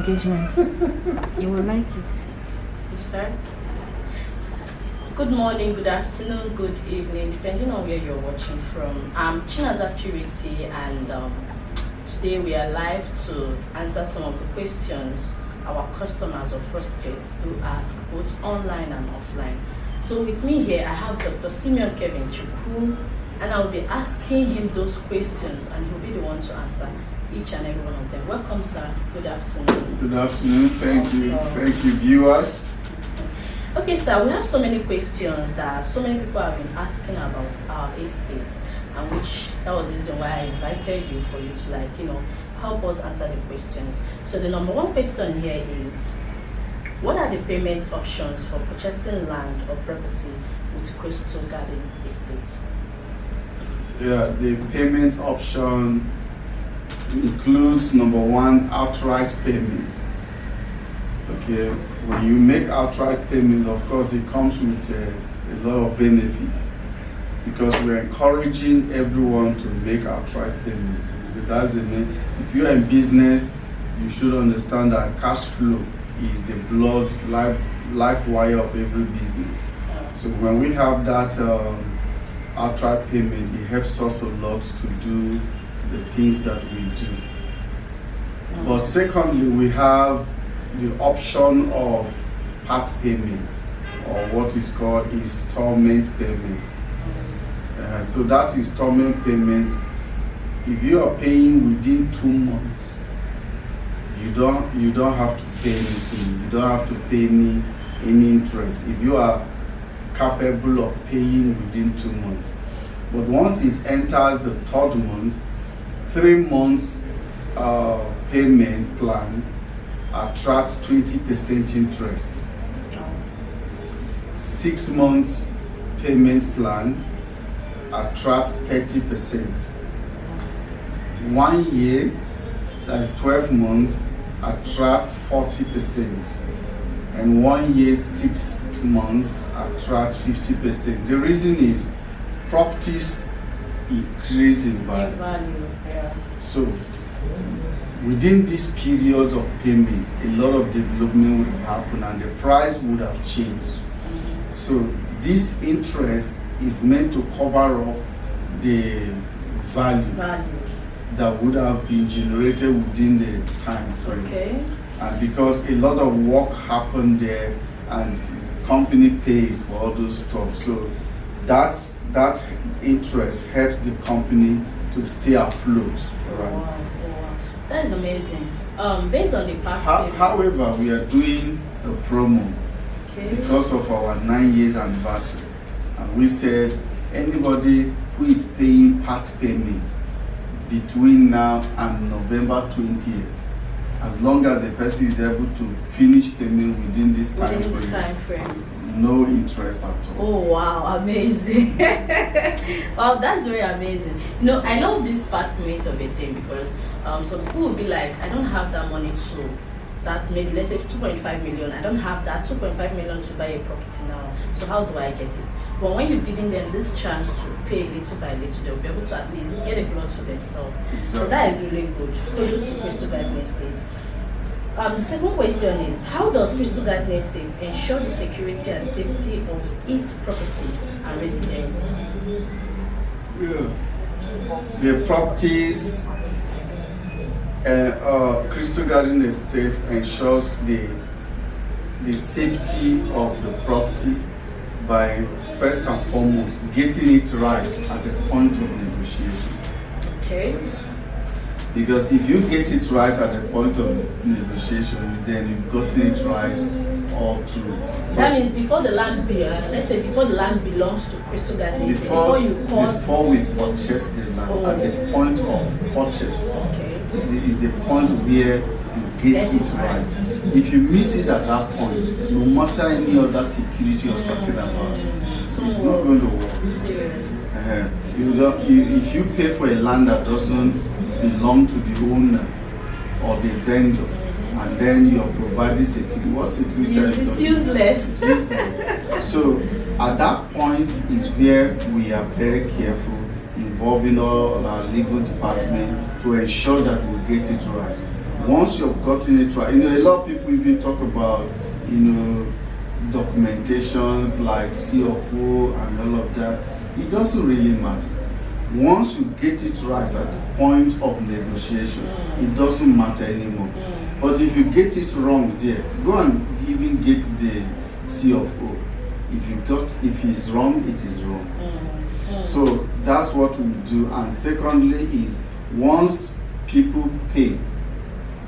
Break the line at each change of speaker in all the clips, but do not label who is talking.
engagement. You will like it.
You start? Good morning, good afternoon, good evening, depending on where you're watching from. I'm Chinaza Purity, and today we are live to answer some of the questions our customers or prospects do ask, both online and offline. So with me here, I have Dr. Simeon Kevin Chukwu, and I'll be asking him those questions, and he'll be the one to answer each and every one of them. Welcome, sir. Good afternoon.
Good afternoon. Thank you. Thank you, viewers.
Okay, sir, we have so many questions that so many people have been asking about our estate, and that was the reason why I invited you, for you to help us answer the questions. So the number one question here is, what are the payment options for purchasing land or property with Crystal Garden Estate?
Yeah, the payment option includes number one, outright payment. Okay, when you make outright payment, of course, it comes with a lot of benefits, because we're encouraging everyone to make outright payments. Because that's the main. If you're in business, you should understand that cash flow is the life wire of every business. So when we have that outright payment, it helps us a lot to do the things that we do. But secondly, we have the option of part payments, or what is called installment payment. So that installment payment, if you are paying within 2 months, you don't have to pay anything. You don't have to pay any interest if you are capable of paying within 2 months. But once it enters the 3rd month, 3 months payment plan attracts 20% interest. 6 months payment plan attracts 30%. 1 year, that is 12 months, attracts 40%. And 1 year, 6 months attracts 50%. The reason is properties increase in value. So within this period of payment, a lot of development would have happened and the price would have changed. So this interest is meant to cover up the value that would have been generated within the time frame.
Okay.
And because a lot of work happened there and the company pays for all those stuff, so that interest helps the company to stay afloat. Right?
Wow. That is amazing. Based on the past payments.
However, we are doing a promo because of our 9 years anniversary, and we said anybody who is paying part payment between now and November 20th, as long as the person is able to finish payment within this time frame, no interest at all.
Oh wow, amazing. Wow, that's very amazing. I love this part made of a thing, because some people will be like, I don't have that money to that, maybe let's say 2.5 million. I don't have that 2.5 million to buy a property now. So how do I get it? But when you're giving them this chance to pay little by little, they'll be able to at least get a plot for themselves.
Exactly.
So that is really good. Kudos to Crystal Garden Estate. The second question is, how does Crystal Garden Estate ensure the security and safety of its property and residents?
Yeah. The properties, Crystal Garden Estate ensures the safety of the property by first and foremost getting it right at the point of negotiation.
Okay.
Because if you get it right at the point of negotiation, then you've gotten it right all through.
That means before the land, let's say before the land belongs to Crystal Garden Estate,
before we purchase the land, at the point of purchase, is the point where you get it right. If you miss it at that point, no matter any other security you're talking about, it's not going to work.
Serious.
If you pay for a land that doesn't belong to the owner or the vendor, and then you're providing security, what security are you talking?
It's useless.
It's useless. So at that point is where we are very careful, involving all our legal department to ensure that we get it right. Once you've gotten it right, a lot of people even talk about, documentations like CFO and all of that. It doesn't really matter. Once you get it right at the point of negotiation, it doesn't matter anymore. But if you get it wrong there, go and even get the CFO. If it's wrong, it is wrong. So that's what we do. And secondly is, once people pay,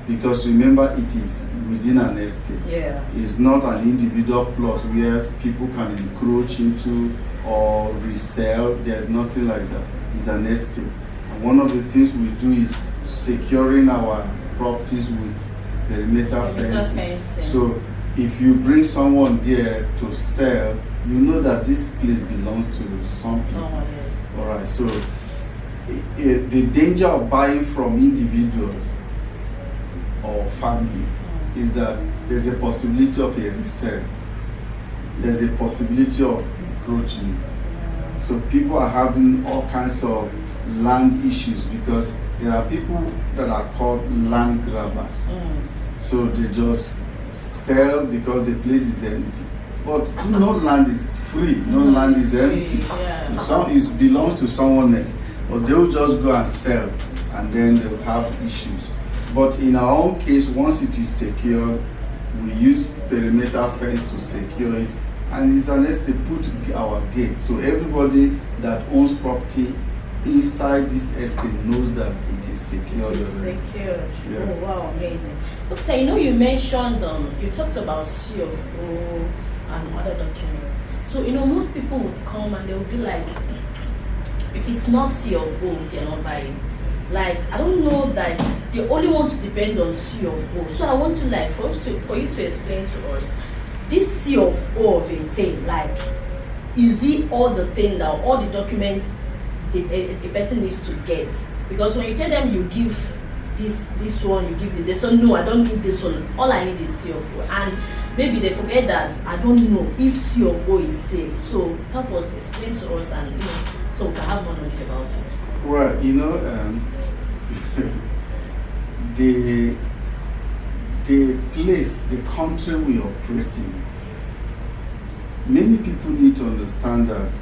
because remember it is within an estate.
Yeah.
It's not an individual plot where people can encroach into or resell. There's nothing like that. It's an estate. And one of the things we do is securing our properties with perimeter fencing. So if you bring someone there to sell, you know that this place belongs to something. All right. So the danger of buying from individuals or family is that there's a possibility of a resale. There's a possibility of encroachment. So people are having all kinds of land issues because there are people that are called land grabbers. So they just sell because the place is empty. But no land is free, no land is empty. It belongs to someone else. But they'll just go and sell and then they'll have issues. But in our own case, once it is secured, we use perimeter fence to secure it, and it's unless they put our gate. So everybody that owns property inside this estate knows that it is secured.
It is secured.
Yeah.
Oh wow, amazing. Okay, you mentioned you talked about CFO and other documents. So most people would come and they would be like, if it's not CFO, they're not buying. Like, I don't know that they only want to depend on CFO. So I want to for you to explain to us this CFO of a thing. Like, is it all the thing that all the documents a person needs to get? Because when you tell them you give this one, you give this one. No, I don't give this one. All I need is CFO. And maybe they forget that I don't know if CFO is safe. So help us explain to us and so we can have more knowledge about it.
Well, the place, the country we operate in, many people need to understand that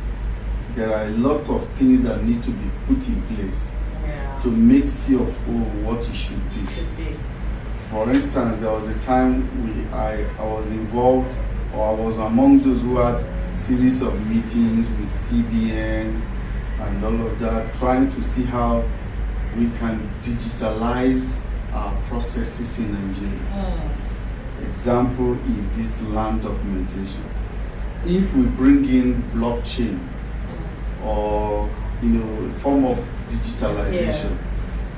there are a lot of things that need to be put in place to make CFO what it should be. For instance, there was a time I was involved, or I was among those who had series of meetings with CBN and all of that, trying to see how we can digitalize our processes in Nigeria. Example is this land documentation. If we bring in blockchain or a form of digitalization,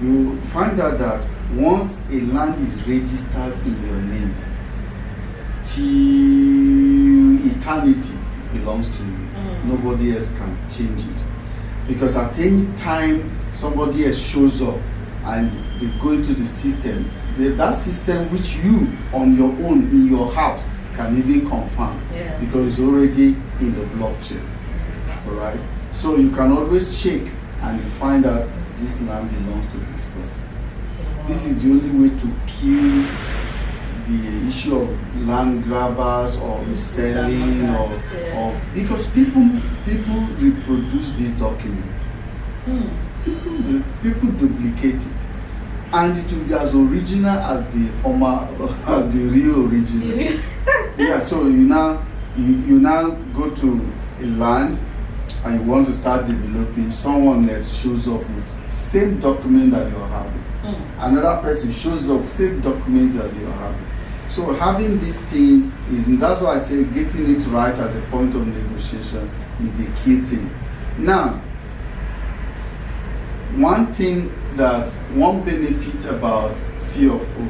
you will find out that once a land is registered in your name, till eternity belongs to you. Nobody else can change it. Because at any time somebody else shows up and they go into the system, that system which you on your own in your house can even confirm, because it's already in the blockchain. Alright? So you can always check and you find out this land belongs to this person. This is the only way to kill the issue of land grabbers or reselling or because people reproduce this document. People duplicate it, and it will be as original as the real original. Yeah, so you now go to a land and you want to start developing, someone else shows up with same document that you're having. Another person shows up, same document that you're having. So having this thing that's why I say getting it right at the point of negotiation is the key thing. Now, one benefit about CFO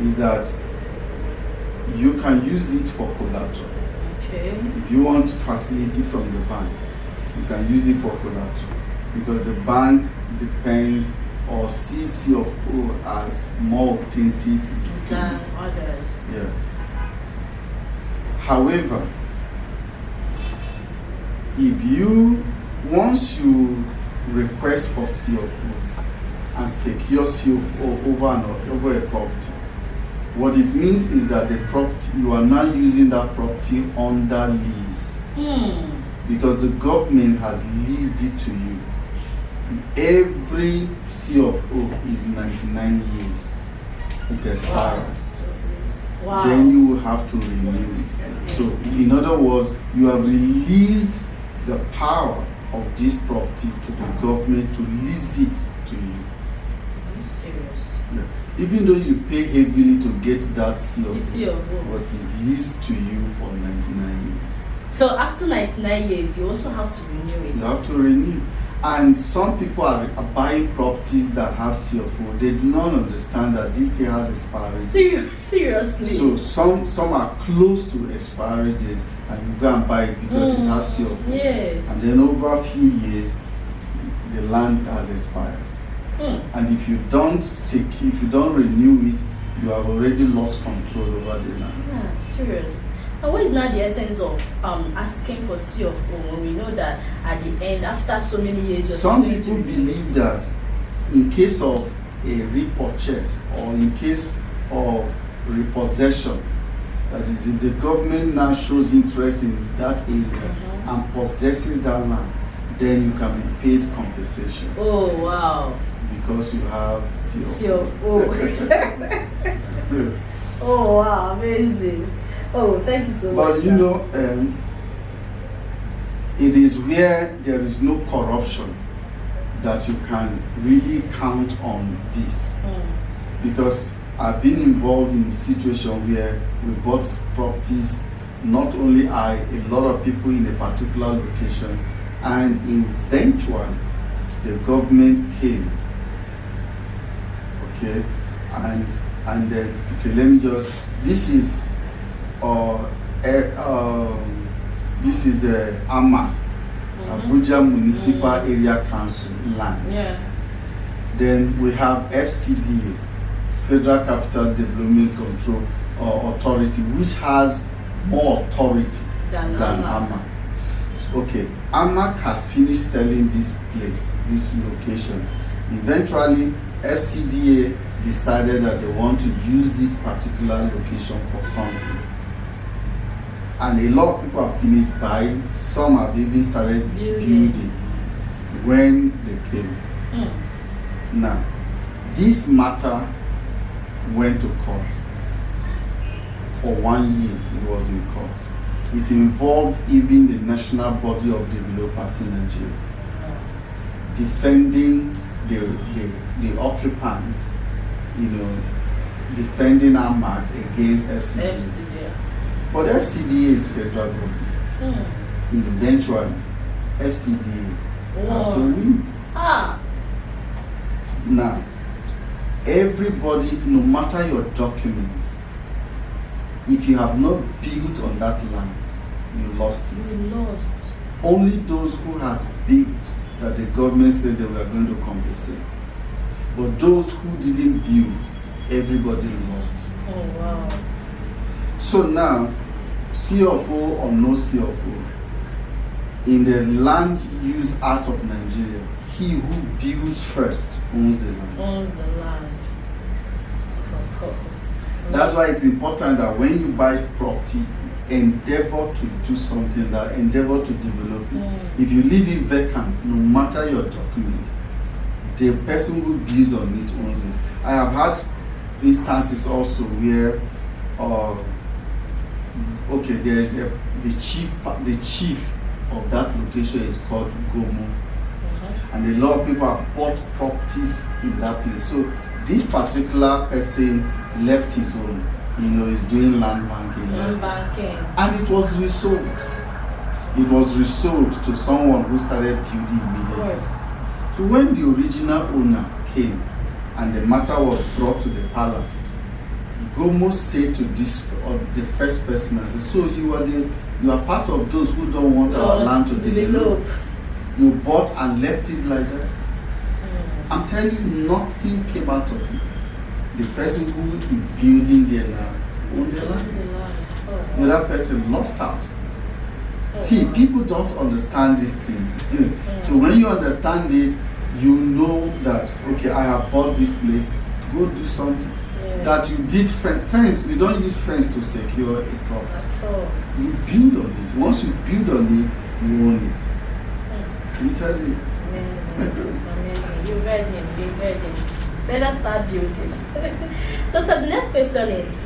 is that you can use it for collateral.
Okay.
If you want facility from the bank, you can use it for collateral, because the bank depends or sees CFO as more authentic
than others.
Yeah. However, once you request for CFO and secure CFO over a property. What it means is that the property, you are now using that property under lease. Because the government has leased it to you. Every CFO is 99 years. It expires.
Wow.
Then you will have to renew it. So, in other words, you have released the power of this property to the government to lease it to you.
Are you serious?
Yeah. Even though you pay heavily to get that CFO,
CFO.
but it's leased to you for 99 years.
So after 99 years, you also have to renew it.
You have to renew. And some people are buying properties that have CFO. They do not understand that this thing has expiry.
Seriously?
So some are close to expiry date, and you go and buy it because it has CFO.
Yes.
And then over a few years, the land has expired. And if you don't renew it, you have already lost control over the land.
Yeah, serious. And what is now the essence of asking for CFO when we know that at the end, after so many years,
some people believe that in case of a repurchase or in case of repossession, that is, if the government now shows interest in that area and possesses that land, then you can be paid compensation.
Oh wow!
Because you have CFO.
Oh wow! Amazing. Oh, thank you so much.
But you know, it is where there is no corruption that you can really count on this. Because I've been involved in a situation where we bought properties, not only I, a lot of people in a particular location, and eventually the government came. Okay, and then okay, let me just, this is the AMA, Abuja Municipal Area Council land.
Yeah.
Then we have FCDA, Federal Capital Development Control Authority, which has more authority than AMA. Okay, AMA has finished selling this place, this location. Eventually, FCDA decided that they want to use this particular location for something. And a lot of people have finished buying, some have even started building when they came. Now, this matter went to court. For 1 year, it was in court. It involved even the national body of developers in Nigeria defending the occupants, you know, defending AMAC against FCDA. But FCDA is federal government. Eventually, FCDA has to win. Now, everybody, no matter your documents, if you have not built on that land, you lost it.
You lost.
Only those who had built that the government said they were going to compensate. But those who didn't build, everybody lost.
Oh wow.
So now, CFO or no CFO, in the land use act of Nigeria, he who builds first owns the land.
Owns the land.
That's why it's important that when you buy property, endeavor to do something, that endeavor to develop it. If you leave it vacant, no matter your document, the person who builds on it owns it. I have had instances also where okay, there is the chief of that location is called Gomo, and a lot of people have bought properties in that place. So this particular person left his own, you know, he's doing land banking. And it was resold. It was resold to someone who started building immediately. So when the original owner came and the matter was brought to the palace, Gomo said to the first person, I said, so you are part of those who don't want our land to develop. You bought and left it like that. I'm telling you, nothing came out of it. The person who is building there now owned the land. The other person lost out. See, people don't understand this thing. So when you understand it, you know that, okay, I have bought this place, go do something.
Yeah.
That you did fence, you don't use fence to secure a property.
At all.
You build on it. Once you build on it, you own it. I'm telling you.
Amazing. Amazing. You read him. You read him. Better start building. So the next question is,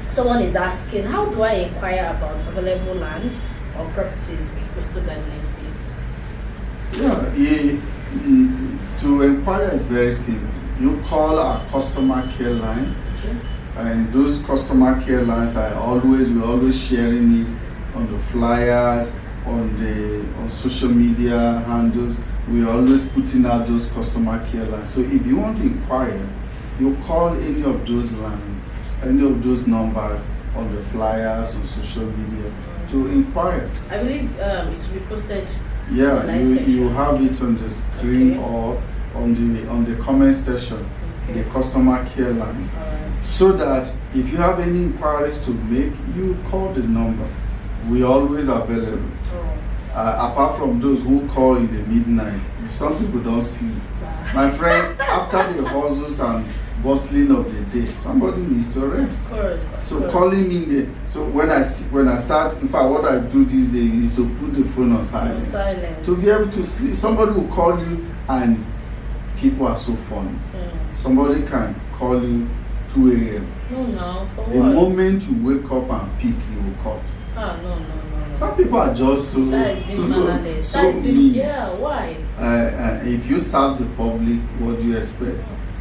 someone is asking, how do I inquire about available land or properties in Crystal Garden Estate?
Yeah, to inquire is very simple. You call our customer care line,
Okay.
and those customer care lines we're always sharing it on the flyers, on social media handles. We're always putting out those customer care lines. So if you want to inquire, you call any of those lines, any of those numbers on the flyers on social media to inquire.
I believe it will be posted.
Yeah,
Live
you
section.
have it on the screen
Okay.
or on the comment section,
Okay.
the customer care lines.
Alright.
So that if you have any inquiries to make, you call the number. We're always available.
Oh,
Apart from those who call in the midnight, some people don't sleep.
sir.
My friend, after the hustles and bustling of the day, somebody needs to
Of
rest.
course. Of
So
course.
calling me so when I start, in fact, what I do these days is to put the phone on silent.
On silence.
To be able to sleep. Somebody will call you, and people are so funny. Somebody can call you 2 a.m.
No, for
The
what?
moment you wake up and pick, you will cut.
No.
Some people are just so
That is being
so,
mannerless.
so
That is being,
mean.
yeah, why?
If you serve the public, what do you expect?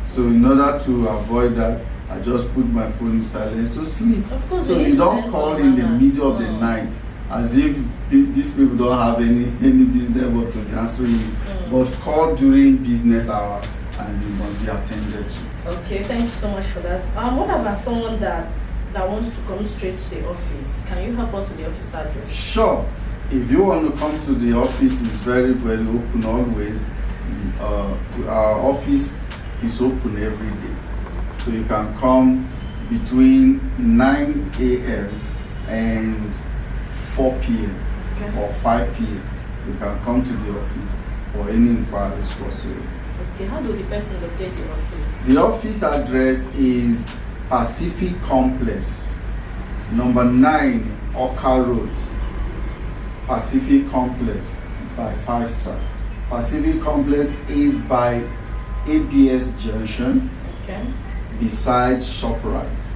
So in order to avoid that, I just put my phone in silence to sleep.
Of course,
So
we need
you
to
don't
learn
call
some
in the
manners.
middle of the night as if these people don't have any business but to be answering you. But call during business hour and you must be attended to.
Okay, thank you so much for that. What about someone that wants to come straight to the office? Can you help us with the office address?
Sure. If you want to come to the office, it's very, very open always. Our office is open every day. So you can come between 9 a.m. and 4 p.m.
Okay.
or 5 p.m. You can come to the office for any inquiries whatsoever.
Okay, how do the person locate the office?
The office address is Pacific Complex, number 9 Oka Road, Pacific Complex by 5 Star. Pacific Complex is by ABS Junction,
Okay.
beside ShopRite,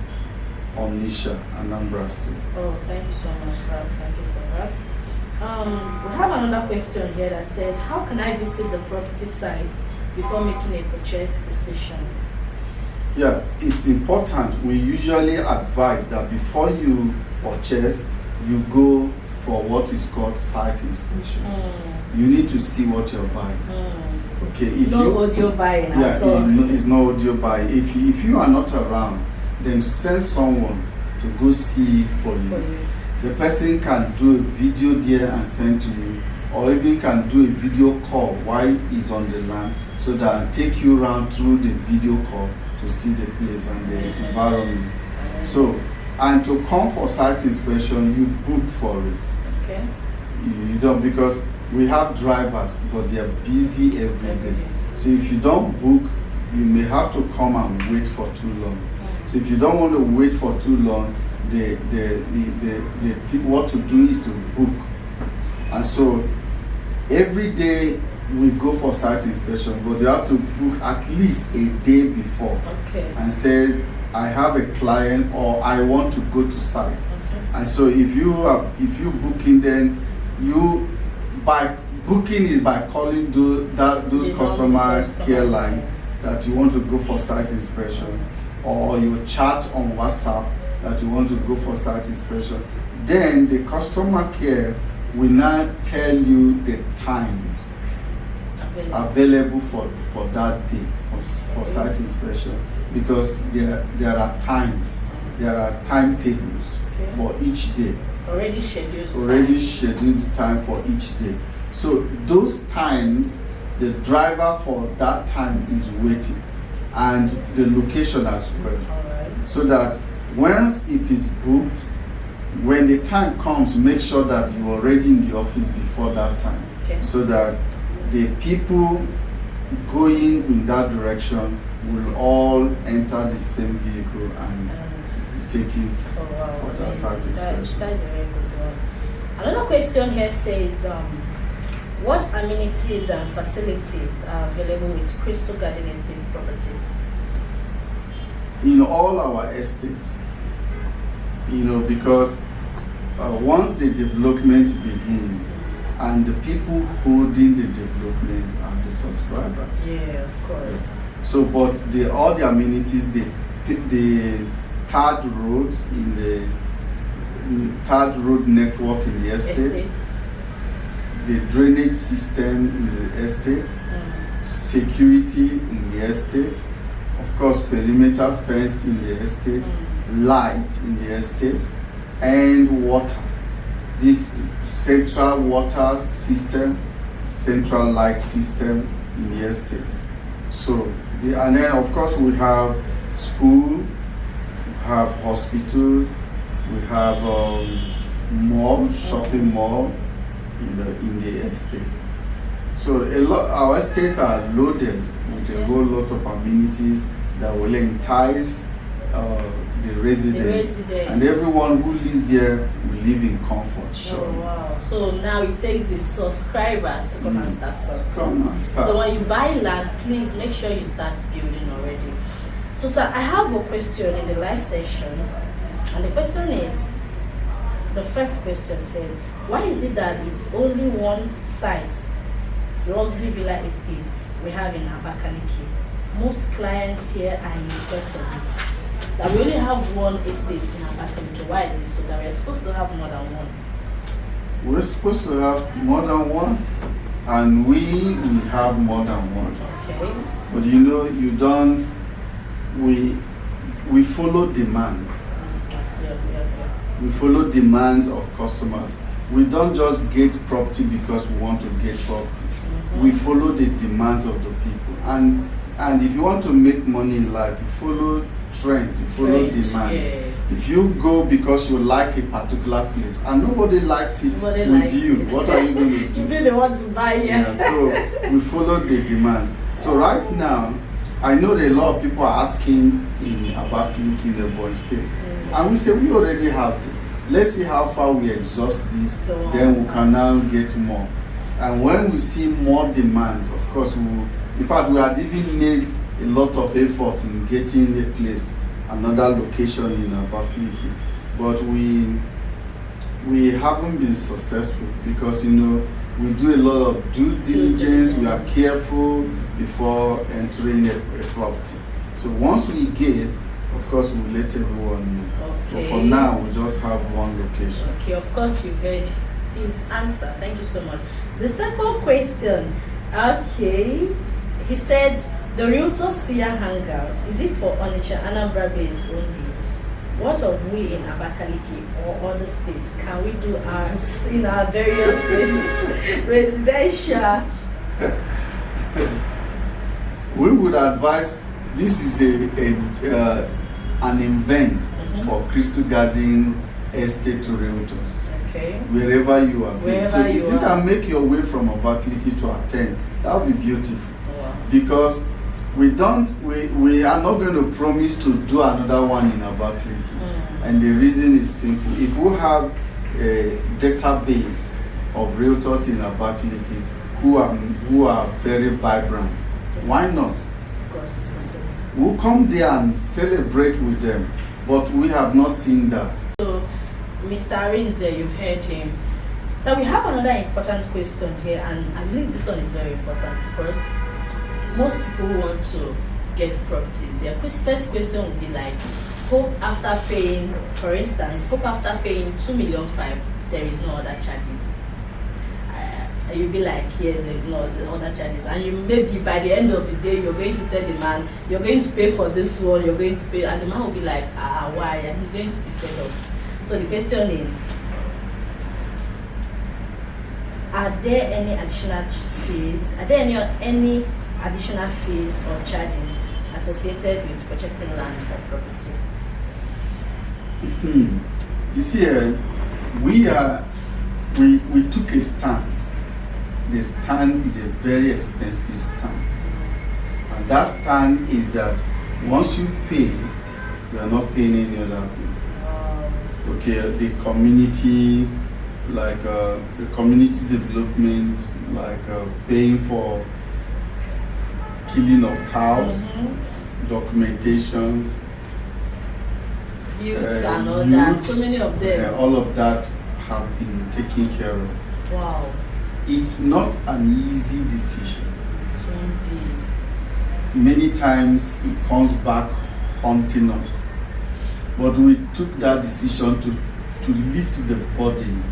Onisha, Anambra State.
Oh, thank you so much, sir. Thank you for that. We have another question here that said, how can I visit the property site before making a purchase decision?
Yeah, it's important. We usually advise that before you purchase, you go for what is called site inspection. You need to see what you're buying. Okay, if
No audio buying
yeah,
at all.
it's no audio buying. If you are not around, then send someone to go see it for
For
you.
you.
The person can do a video there and send to you, or even can do a video call while he's on the land, so that take you around through the video call to see the place and the environment. So, and to come for site inspection, you book for it.
Okay.
You don't, because we have drivers, but they're busy every day. So if you don't book, you may have to come and wait for too long. So if you don't want to wait for too long, what to do is to book. And so every day we go for site inspection, but you have to book at least a day before
Okay.
and say, I have a client or I want to go to site.
Okay.
And so if you booking, then you by booking is by calling those
The
customer
customer
care line that you want to go for site inspection, or you chat on WhatsApp that you want to go for site inspection. Then the customer care will now tell you the times available for that day for site inspection, because there are times, there are timetables
Okay.
for each day,
Already scheduled.
already
time.
scheduled time for each day. So those times, the driver for that time is waiting, and the location as well,
Alright.
so that once it is booked, when the time comes, make sure that you're already in the office before that time,
Okay.
so that the people going in that direction will all enter the same vehicle and be taken
Oh wow,
for that
that's
satisfaction.
a very good one. Another question here says, what amenities and facilities are available with Crystal Garden Estate properties?
In all our estates, because once the development begins, and the people holding the development are the subscribers.
Yeah, of course.
So, but all the amenities, the third roads in the third road network in the estate, the drainage system in the estate, security in the estate, of course perimeter fence in the estate, light in the estate, and water. This central water system, central light system in the estate. So, and then of course we have school, we have hospital, we have mall, shopping mall in the estate. So our estates are loaded with a whole lot of amenities that will entice the residents, and everyone who lives there will live in comfort. Sure.
Oh wow! So now it takes the subscribers to come and start something.
Come and start.
So when you buy land, please make sure you start building already. So sir, I have a question in the live session, and the question is, the first question says, why is it that it's only one site, luxury villa estate, we have in Abakaliki? Most clients here are in request of it. That we only have one estate in Abakaliki. Why is it so? That we are supposed to have more than one.
We're supposed to have more than one, and we have more than one.
Okay.
But you don't. We follow demands.
Yeah.
We follow demands of customers. We don't just get property because we want to get property. We follow the demands of the people. And if you want to make money in life, you follow trend, you follow demand.
Yes.
If you go because you like a particular place and nobody likes it with you, what are you going to do?
You really want to buy it.
Yeah, so we follow the demand. So right now, I know that a lot of people are asking in Abakaliki in the Ebonyi State, and we say we already have it. Let's see how far we exhaust this, then we can now get more. And when we see more demands, of course, in fact, we had even made a lot of effort in getting a place, another location in Abakaliki, but we haven't been successful because we do a lot of due diligence. We are careful before entering a property. So once we get, of course, we'll let everyone know.
Okay.
But for now, we just have one location.
Okay, of course you've heard his answer. Thank you so much. The second question, okay, he said the Realtor Suya Hangout, is it for Onitsha Anambra base only? What of we in Abakaliki or other states? Can we do ours in our various states? Residential.
We would advise, this is an event for Crystal Garden Estate Realtors.
Okay.
Wherever you are based. So if you
are.
can make your way from Abakaliki to attend, that would be beautiful.
Wow.
Because we are not going to promise to do another one in Abakaliki. And the reason is simple. If we have a database of realtors in Abakaliki who are very vibrant, why not?
Of course, it's possible.
We'll come there and celebrate with them, but we have not seen that.
So, Mr. Arinze, you've heard him. So we have another important question here, and I believe this one is very important. First, most people who want to get properties, their first question would be like, hope after paying, for instance, hope after paying 2.5 million, there is no other charges. You'll be like, yes, there is no other charges. And you maybe by the end of the day, you're going to tell the man, you're going to pay for this one, you're going to pay, and the man will be like, why? And he's going to be fed up. So the question is, are there any additional fees? Are there any additional fees or charges associated with purchasing land or property?
You see, we took a stand. The stand is a very expensive stand. And that stand is that once you pay, you are not paying any other thing. Okay, the community, like the community development, like paying for killing of cows, documentations,
Youths and all that, so many of them.
all of that have been taken care of.
Wow.
It's not an easy decision.
It won't be.
Many times it comes back haunting us. But we took that decision to lift the burden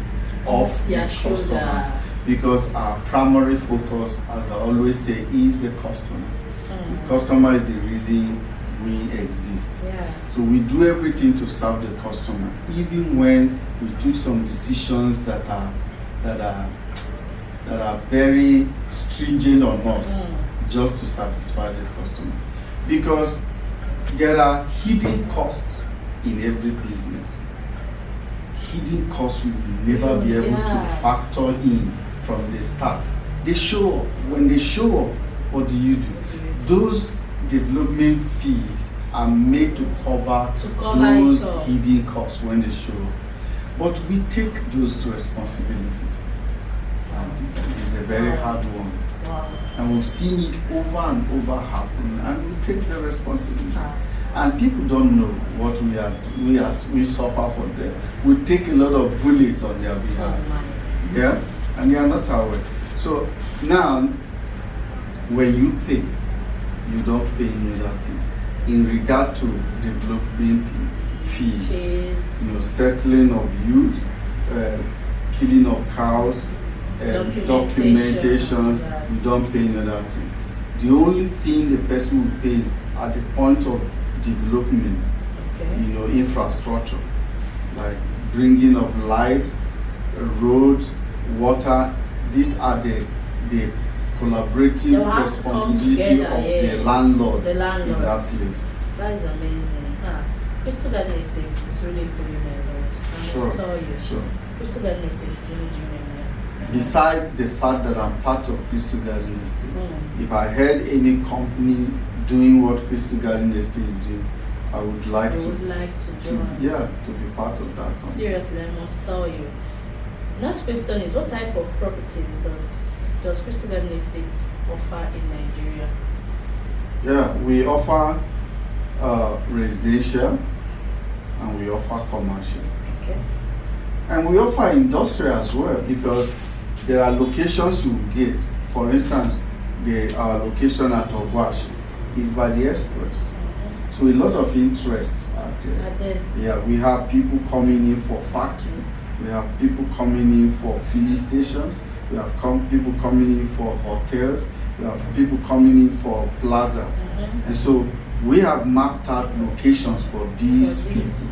off the
Their
customers.
shoulder.
Because our primary focus, as I always say, is the customer. The customer is the reason we exist.
Yeah.
So we do everything to serve the customer, even when we took some decisions that are very stringent on us, just to satisfy the customer. Because there are hidden costs in every business. Hidden costs we will never be able to factor in from the start. They show up. When they show up, what do? Those development fees are made to cover those hidden costs when they show up. But we take those responsibilities, and it's a very hard one.
Wow.
And we've seen it over and over happen, and we take the responsibility. And people don't know what we suffer for them. We take a lot of bullets on their behalf. Yeah, and they are not aware. So now, when you pay, you don't pay any other thing. In regard to development fees, settling of youth, killing of cows, documentations, you don't pay any other thing. The only thing the person will pay is at the point of development, infrastructure, like bringing of light, road, water. These are the collaborative responsibility of the landlords in that place.
That is amazing. Crystal Garden Estate is really doing a lot. I must tell you.
Sure.
Crystal Garden Estate is really doing a lot.
Besides the fact that I'm part of Crystal Garden Estate, if I had any company doing what Crystal Garden Estate is doing, I would like to join. To be part of that company.
Seriously, I must tell you. Next question is, what type of properties does Crystal Garden Estate offer in Nigeria?
Yeah, we offer residential and we offer commercial.
Okay.
And we offer industrial as well, because there are locations you get. For instance, our location at Ogwash is by the express. So a lot of interest out there. Yeah, we have people coming in for factory. We have people coming in for filling stations. We have people coming in for hotels. We have people coming in for plazas. And so we have mapped out locations for these people,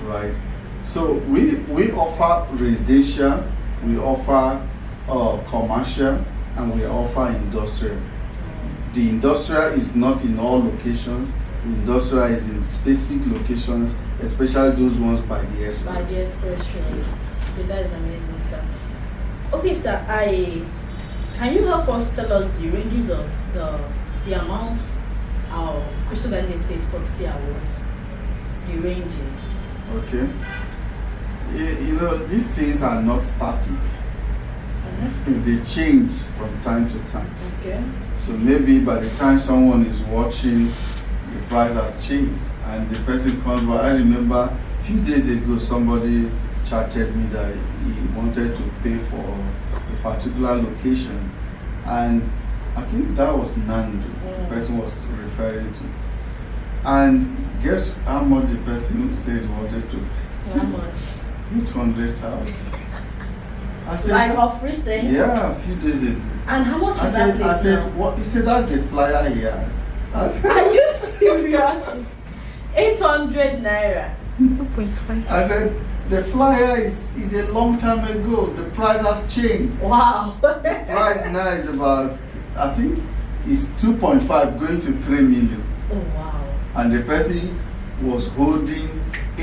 right? So we offer residential, we offer commercial, and we offer industrial. The industrial is not in all locations. The industrial is in specific locations, especially those ones by the express.
By the express road. Okay, that is amazing, sir. Okay, sir, can you help us tell us the ranges of the amounts our Crystal Garden Estate property awards? The ranges.
Okay. These things are not static. They change from time to time.
Okay.
So maybe by the time someone is watching, the price has changed, and the person comes by. I remember a few days ago somebody chatted me that he wanted to pay for a particular location, and I think that was Nando the person was referring to. And guess how much the person said he wanted to pay?
How much?
800,000. I said,
like of recent?
Yeah, a few days ago.
And how much is that place
I said,
now?
what? He said, that's the flyer he has.
Are you serious? 800 naira.
2.5.
I said, the flyer is a long time ago. The price has changed.
Wow.
The price now is about, I think, it's 2.5 going to 3 million.
Oh, wow.
And the person was holding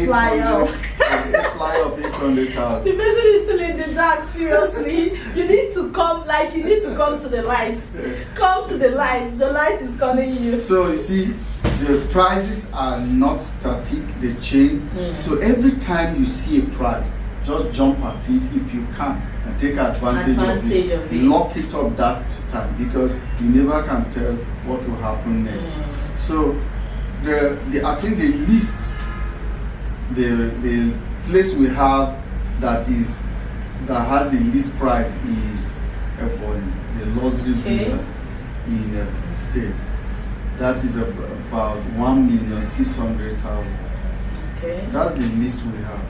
Fly off.
a fly of 800,000.
The person is still in the dark, seriously. You need to come to the lights. Come to the lights. The light is calling you.
So you see, the prices are not static, they change. So every time you see a price, just jump at it if you can and take advantage of it. Lock it up that time, because you never can tell what will happen next. So I think the least, the place we have that has the least price is Ebonyi, the luxury villa in Ebonyi State. That is about 1,600,000.
Okay.
That's the least we have.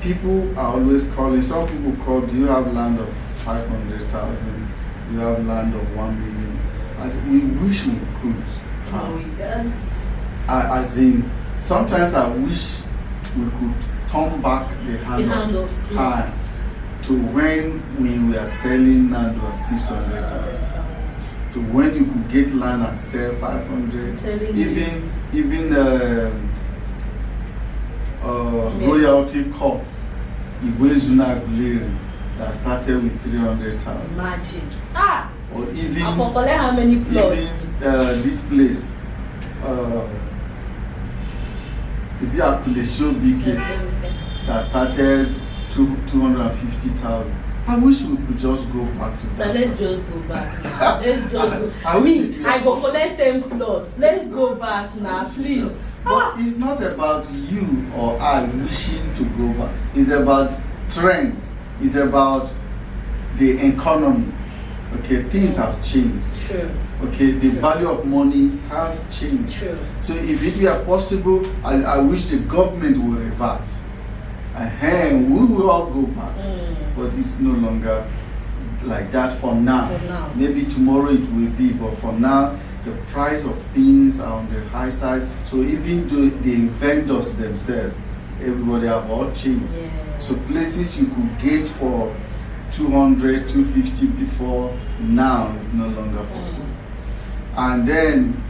People are always calling. Some people call, do you have land of 500,000? Do you have land of 1 million? As we wish we could. As in, sometimes I wish we could turn back the hand of time to when we were selling land at 600,000. To when you could get land and sell 500. Even Royalty Court, Igwezuna Aguleri, that started with 300,000.
Imagine.
Or even
how many plots?
Even this place, is it Akulesho BK, that started 250,000. I wish we could just go back to that.
So let's just go back now. Let's just go. I go collect 10 plots. Let's go back now, please.
But it's not about you or I wishing to go back. It's about trend. It's about the economy. Okay, things have changed.
True.
Okay, the value of money has changed.
True.
So if it were possible, I wish the government would revert. We will all go back. But it's no longer like that for now. Maybe tomorrow it will be, but for now, the price of things are on the high side. So even the vendors themselves, everybody have all changed.
Yeah.
So places you could get for 200, 250 before, now is no longer possible. And then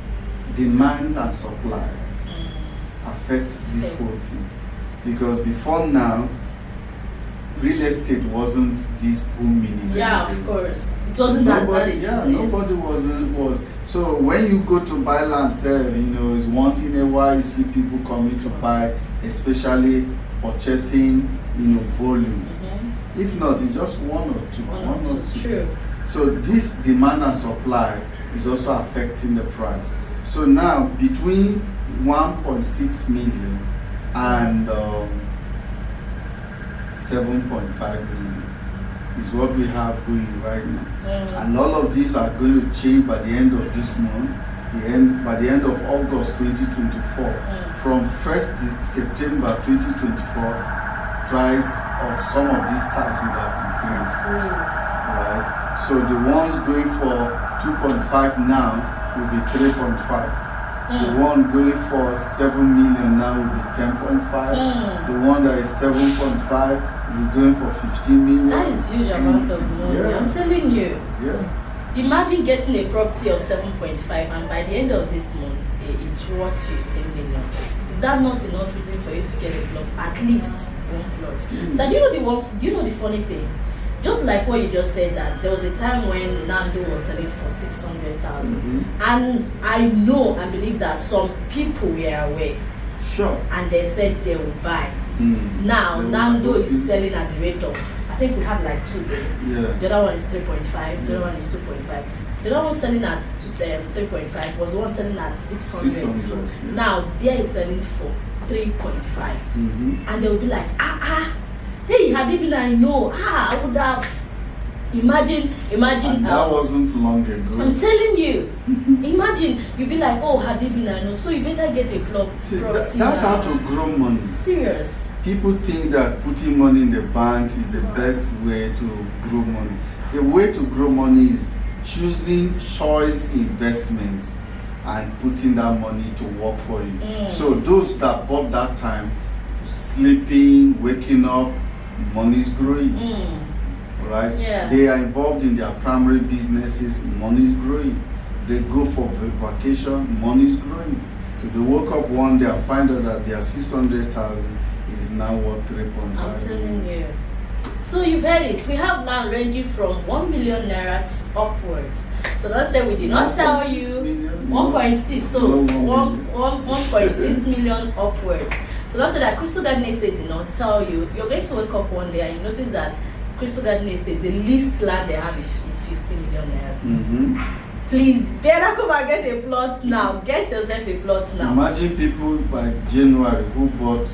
demand and supply affect this whole thing. Because before now, real estate wasn't this booming.
Yeah, of course. It wasn't
nobody,
that
nobody was. So when you go to buy land, sell, it's once in a while you see people coming to buy, especially purchasing, volume. If not, it's just one or two.
True.
So this demand and supply is also affecting the price. So now between 1.6 million and 7.5 million is what we have going right now. And all of these are going to change by the end of this month, by the end of August 2024. From 1st September 2024, price of some of these sites would have increased. Right? So the ones going for 2.5 now will be 3.5. The one going for 7 million now will be 10.5. The one that is 7.5 will be going for 15 million.
That is huge amount of money. Yeah. I'm telling you.
Yeah.
Imagine getting a property of 7.5 and by the end of this month, it's worth 15 million. Is that not enough reason for you to get a plot? At least one plot. So do you know the funny thing? Just like what you just said, that there was a time when Nando was selling for 600,000, and I know and believe that some people were aware.
Sure.
And they said they will buy. Now Nando is selling at the rate of, I think we have like 2. The other one is 3.5. The other one is 2.5. The other one selling at 3.5 was the one selling at 600. Now there is selling for 3.5, and they will be like, hey, had it been I know, I would have. Imagine.
And that wasn't long ago.
I'm telling you. Imagine, you'd be like, oh, had it been I know, so you better get a property.
That's how to grow money.
Serious.
People think that putting money in the bank is the best way to grow money. The way to grow money is choosing choice investments and putting that money to work for you. So those that bought that time, sleeping, waking up, money is growing. Right?
Yeah.
They are involved in their primary businesses, money is growing. They go for vacation, money is growing. So they woke up one day and find out that their 600,000 is now worth 3.5
I'm telling
million.
you. So you've heard it. We have land ranging from 1 million naira upwards. So let's say we did not tell
1.6
you
million?
1.6, so
No, 1
1.6 million upwards. So let's say that Crystal Garden Estate did not tell you. You're going to wake up one day and you notice that Crystal Garden Estate, the least land they have is 50 million naira.
Mm-hmm.
Please, better come and get a plot now. Get yourself a plot now.
Imagine people by January who bought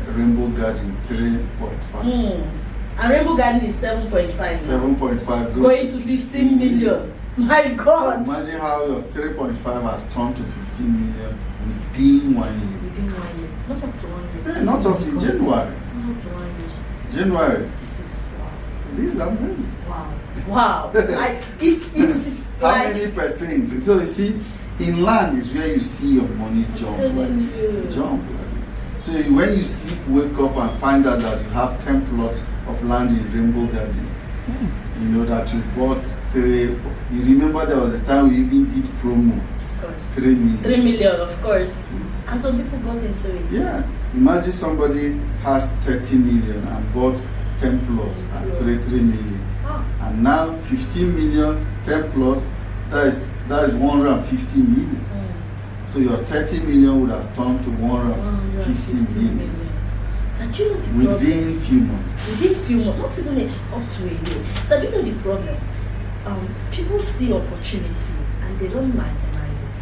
Rainbow Garden 3.5.
And Rainbow Garden is 7.5 now.
7.5
Going to 15 million. My God.
Imagine how your 3.5 has turned to 15 million within 1 year.
Within 1 year. Not up to 1 year.
Yeah, not up to January.
Not up to 1 year.
January.
This is wow.
This is amazing.
Wow. Wow. It's
How
like,
many percent? So you see, in land is where you see your money jump
telling
like this.
you.
Jump like this. So when you sleep, wake up and find out that you have 10 plots of land in Rainbow Garden. You know that you bought 3. You remember there was a time we even did promo.
of course.
3 million.
3 million, of course. And some people got into it.
Yeah. Imagine somebody has 30 million and bought 10 plots at 3 million.
Ah.
And now 15 million, 10 plots, that is 150 million. So your 30 million would have turned to 150 million
So do you know the problem?
within few months.
Within few months, not even up to a year. So do you know the problem? People see opportunity and they don't maximize it.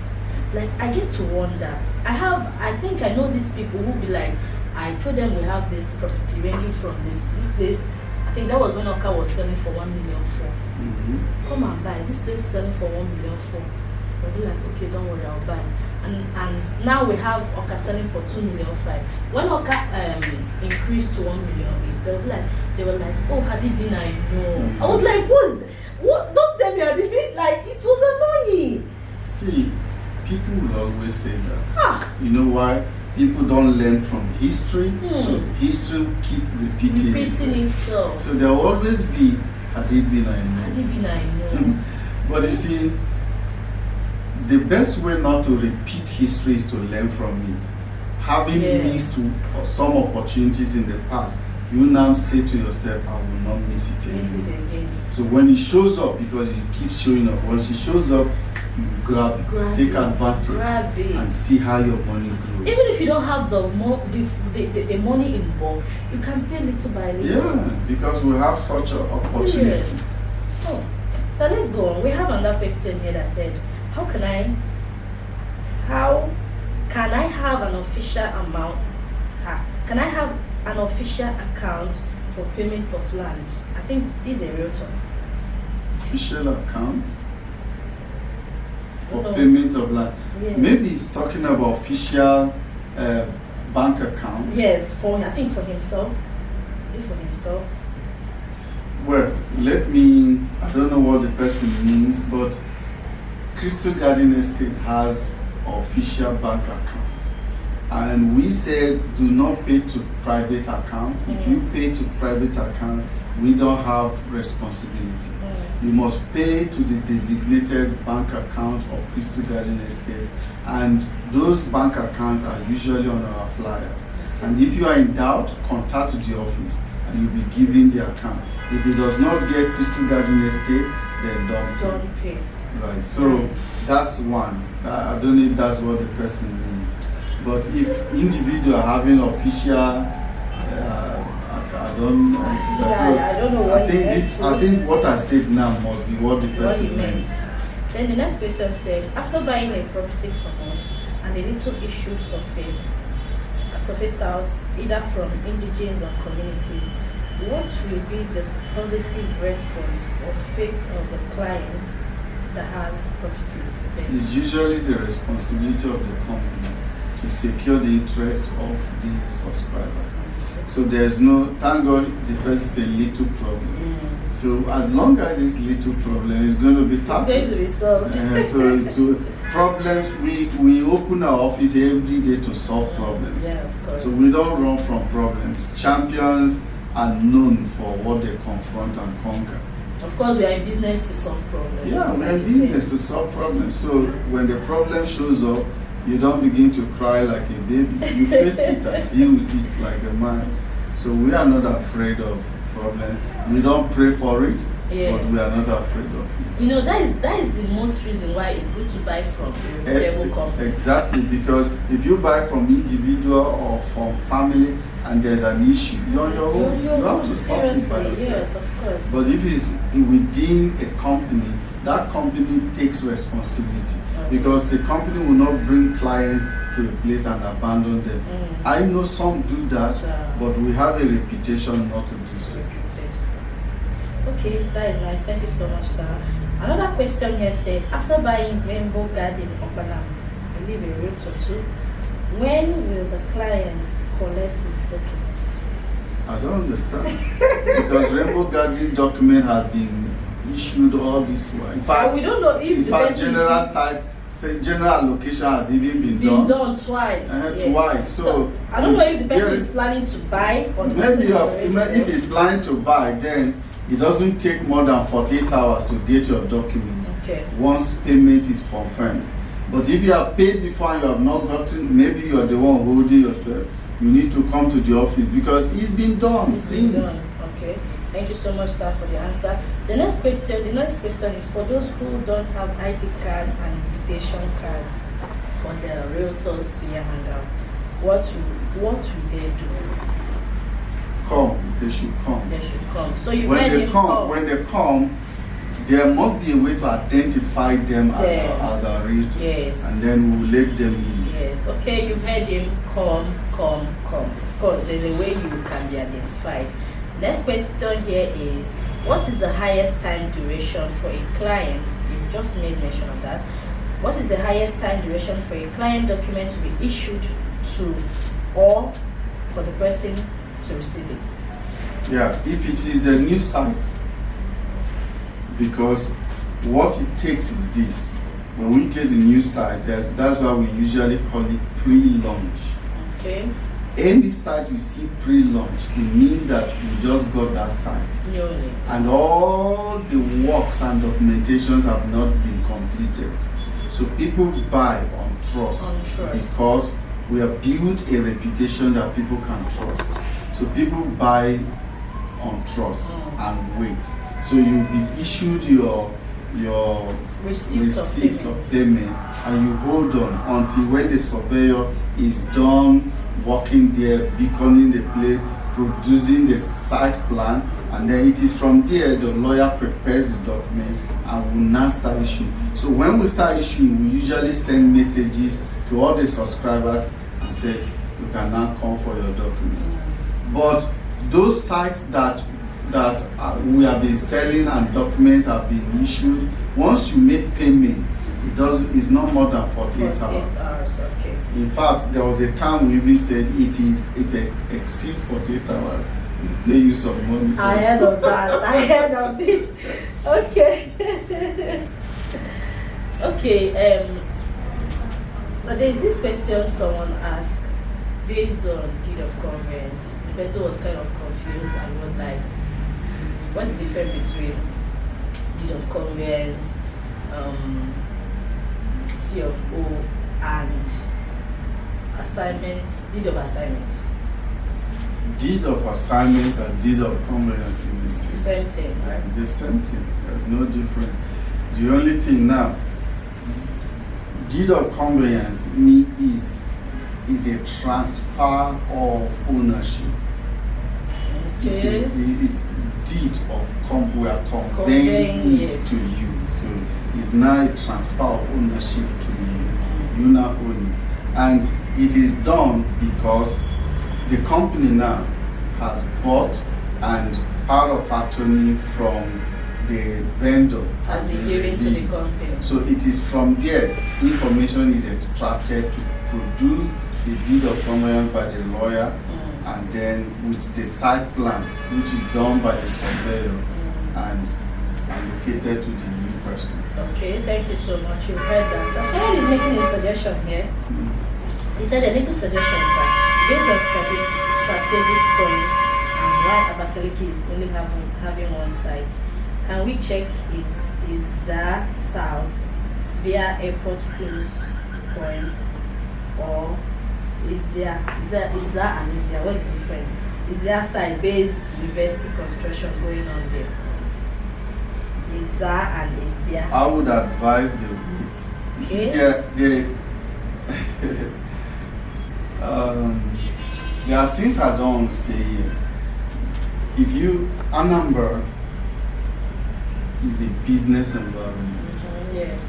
Like, I get to wonder. I think I know these people who be like, I told them we have this property ranging from this place. I think that was when Oka was selling for 1 million for.
Mm-hmm.
Come and buy. This place is selling for 1 million for. They'll be like, okay, don't worry, I'll buy. And now we have Oka selling for 2 million 5. When Oka increased to 1 million 8, they were like, oh, Hadibin, I know. I was like, what? Don't tell me Hadibin. Like, it was annoying.
See, people will always say that.
Ah,
You know why? People don't learn from history, so history will keep repeating
itself.
So there will always be Hadibin, I know.
Hadibin, I know.
But you see, the best way not to repeat history is to learn from it. Having missed some opportunities in the past, you now say to yourself, I will not miss it again. So when it shows up, because it keeps showing up, once it shows up, you grab it, take advantage, and see how your money grows.
Even if you don't have the money in bulk, you can pay little by little.
Yeah, because we have such an opportunity.
Yes. Oh, so let's go on. We have another question here that said, how can I have an official amount? Can I have an official account for payment of land? I think this is a real term.
Official account for
No.
payment of land.
Yes.
Maybe he's talking about official bank account.
Yes, I think for himself. Is it for himself?
Well, I don't know what the person means, but Crystal Garden Estate has official bank account. And we said do not pay to private account. If you pay to private account, we don't have responsibility. You must pay to the designated bank account of Crystal Garden Estate, and those bank accounts are usually on our flyers. And if you are in doubt, contact the office and you'll be given the account. If it does not get Crystal Garden Estate, then don't pay. Right, so that's one. I don't know if that's what the person means. But if individual are having official, I don't know what I think what I said now must be what the person meant.
Then the next question said, after buying a property from us and a little issue surface out either from indigenous or communities, what will be the positive response or faith of the client that has properties there?
It's usually the responsibility of the company to secure the interest of the subscribers. So there's no, thank God the person is a little problem. So as long as it's little problem, it's going to be tough.
It's going to be solved.
So problems, we open our office every day to solve problems.
Yeah, of course.
So we don't run from problems. Champions are known for what they confront and conquer.
Of course, we are in business to solve problems.
Yeah, we are in business to solve problems. So when the problem shows up, You don't begin to cry like a baby. You face it and deal with it like a man. So we are not afraid of problems. We don't pray for it,
Yeah.
but we are not afraid of it.
You know, that is the most reason why it's good to buy from a reputable company.
Exactly, because if you buy from individual or from family and there's an issue, you're on your own. You have to sort it by yourself.
Yes, of course.
But if it's within a company, that company takes responsibility, because the company will not bring clients to a place and abandon them. I know some do that, but we have a reputation not to do so.
Okay, that is nice. Thank you so much, sir. Another question here said, after buying Rainbow Garden Opanam, I believe a realtor too, when will the client collect his documents?
I don't understand. Because Rainbow Garden document has been issued all this while. In fact,
we don't know if
in
the
fact,
person
general
is
site, general allocation has even been
done twice. Yes.
Twice. So
I don't know if the person is planning to buy or the person
maybe
is already
if he's planning to buy, then it doesn't take more than 48 hours to get your document.
Okay.
Once payment is confirmed. But if you have paid before and you have not gotten, maybe you are the one holding yourself. You need to come to the office because it's been done since.
Okay. Thank you so much, sir, for the answer. The next question is for those who don't have ID cards and invitation cards for the realtors here hangout. What will they do?
Come, they should come.
They should come. So you
when they come, there must be a way to identify them as a realtor.
Yes.
And then we'll let them in.
Yes. Okay, you've heard him. Come. Of course, there's a way you can be identified. Next question here is, what is the highest time duration for a client? You've just made mention of that. What is the highest time duration for a client document to be issued to, or for the person to receive it?
Yeah, if it is a new site, because what it takes is this. When we get a new site, that's why we usually call it pre-launch.
Okay.
Any site you see pre-launch, it means that we just got that site.
Newly.
And all the works and documentations have not been completed. So people buy on trust. Because we have built a reputation that people can trust. So people buy on trust and wait. So you'll be issued your receipt of payment, and you hold on until when the surveyor is done working there, beaconing the place, producing the site plan, and then it is from there the lawyer prepares the documents and will now start issuing. So when we start issuing, we usually send messages to all the subscribers and say, you can now come for your document. But those sites that we have been selling and documents have been issued, once you make payment, it's not more than 48 hours.
Okay.
In fact, there was a time we even said if it exceeds 48 hours, we pay you some money for
I heard of that. I heard of this. Okay. Okay. So there's this question someone asked based on deed of conveyance. The person was kind of confused and was like, what's the difference between deed of conveyance, C of O, and deed of assignment?
Deed of assignment and deed of conveyance is the
same thing, right?
It's the same thing. There's no difference. The only thing now, deed of conveyance is a transfer of ownership.
Okay.
It's deed of we are conveying it to you. So it's now a transfer of ownership to you. You now own it. And it is done because the company now has bought and power of attorney from the vendor
has been given to the company.
So it is from there information is extracted to produce the deed of conveyance by the lawyer, and then with the site plan, which is done by the surveyor and allocated to the new person.
Okay, thank you so much. You heard that. So someone is making a suggestion here. He said a little suggestion, sir. Based on strategic points and why Abakaliki is only having one site, can we check is South via airport close point or is there and is there? What is different? Is there site-based university construction going on there? Is there and is there?
I would advise the wait. You see, there are things I don't want to say here. If you, Anambra is a business environment.
Yes.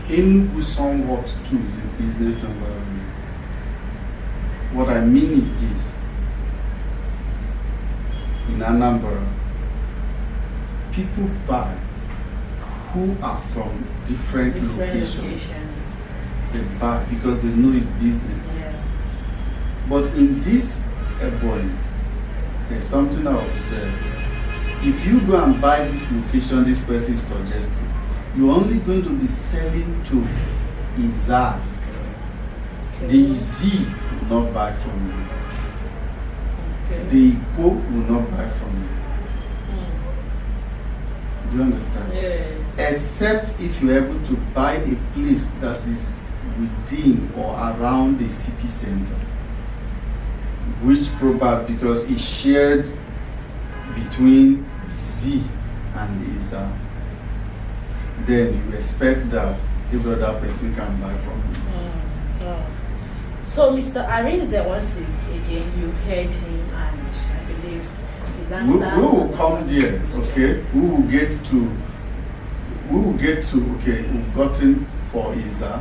Enugu somewhat too is a business environment. What I mean is this. In Anambra, people buy who are from different locations. They buy because they know it's business.
Yeah.
But in this Ebonyi, there's something I observe. If you go and buy this location this person is suggesting, you're only going to be selling to Izas.
Okay.
The Z will not buy from you.
Okay.
The Iko will not buy from you. Do you understand?
Yes.
Except if you're able to buy a place that is within or around the city center, which probably because it's shared between Z and Iza, then you expect that every other person can buy from you.
So Mr. Arinze, once again, you've heard him, and I believe his
We
answer.
will come there, okay? We will get to, okay, we've gotten for Iza,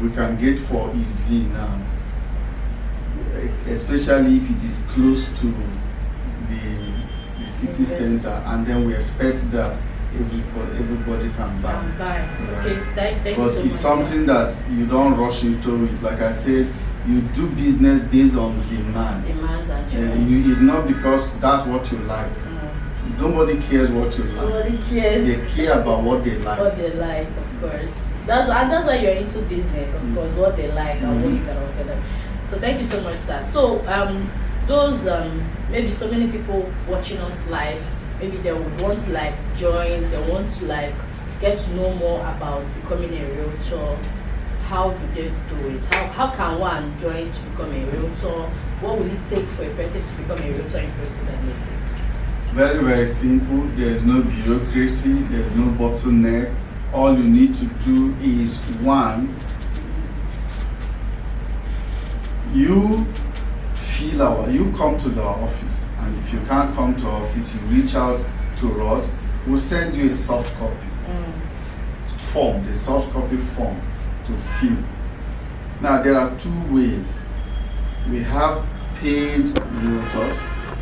we can get for Izzy now, especially if it is close to the city center, and then we expect that everybody can buy. Right.
Okay, thank you
But
so
it's
much,
something that you don't rush into it. Like I said, you do business based on demand.
Demands and
It's not because that's what you like. Nobody cares what you like.
Nobody cares.
They care about what they like.
What they like, of course. That's why you're into business, of course. What they like and what you can offer them. So thank you so much, sir. So those maybe so many people watching us live, maybe they would want to like join. They want to like get to know more about becoming a realtor. How do they do it? How can one join to become a realtor? What will it take for a person to become a realtor in Preston and Estate?
Very, very simple. There's no bureaucracy. There's no bottleneck. All you need to do is one, you come to the office, and if you can't come to office, you reach out to us. We'll send you a soft copy form, the soft copy form to fill. Now there are two ways. We have paid realtors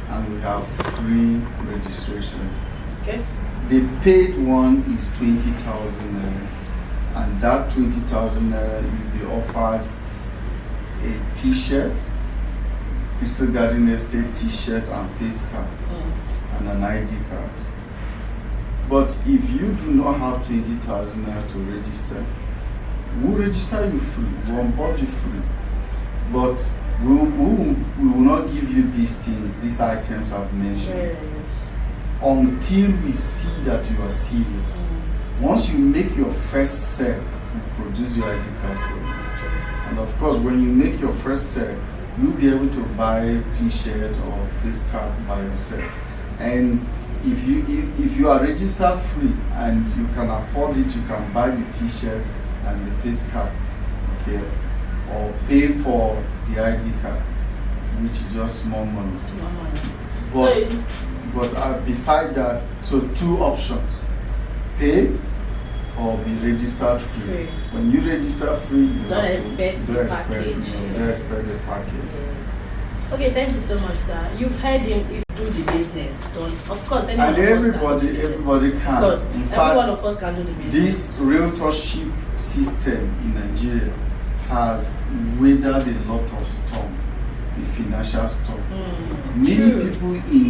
and we have free registration.
Okay.
The paid one is 20,000 naira, and that 20,000 naira you'll be offered a t-shirt, Crystal Garden Estate t-shirt and face cap and an ID card. But if you do not have 20,000 naira to register, we'll register you free, we'll onboard you free. But we will not give you these things, these items I've mentioned, until we see that you are serious. Once you make your first sale, we produce your ID card for you. And of course, when you make your first sale, you'll be able to buy a t-shirt or face cap by yourself. And if you are registered free and you can afford it, you can buy the t-shirt and the face cap, okay, or pay for the ID card, which is just small money. But beside that, so two options: pay or be registered free. When you register free, you
don't expect the package.
Don't expect the package.
Yes. Okay, thank you so much, sir. You've heard him. If you do the business, don't. Of course,
everybody can.
Of course,
in fact,
every one of us can do the business.
This realtorship system in Nigeria has weathered a lot of storm, the financial storm. Many people in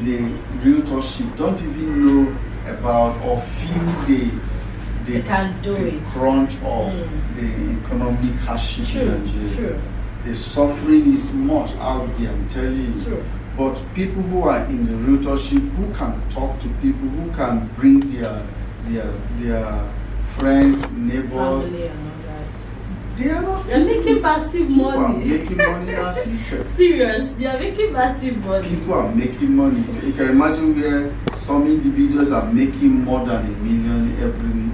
the realtorship don't even know about or feel the crunch of the economic hardship in Nigeria.
True.
The suffering is much out there, I'm telling you.
True.
But people who are in the realtorship, who can talk to people, who can bring their friends, neighbors.
Family and all that.
They are not.
They're making massive
People are
money.
making money in our system.
Serious, they are making massive money.
People are making money. You can imagine where some individuals are making more than $1 million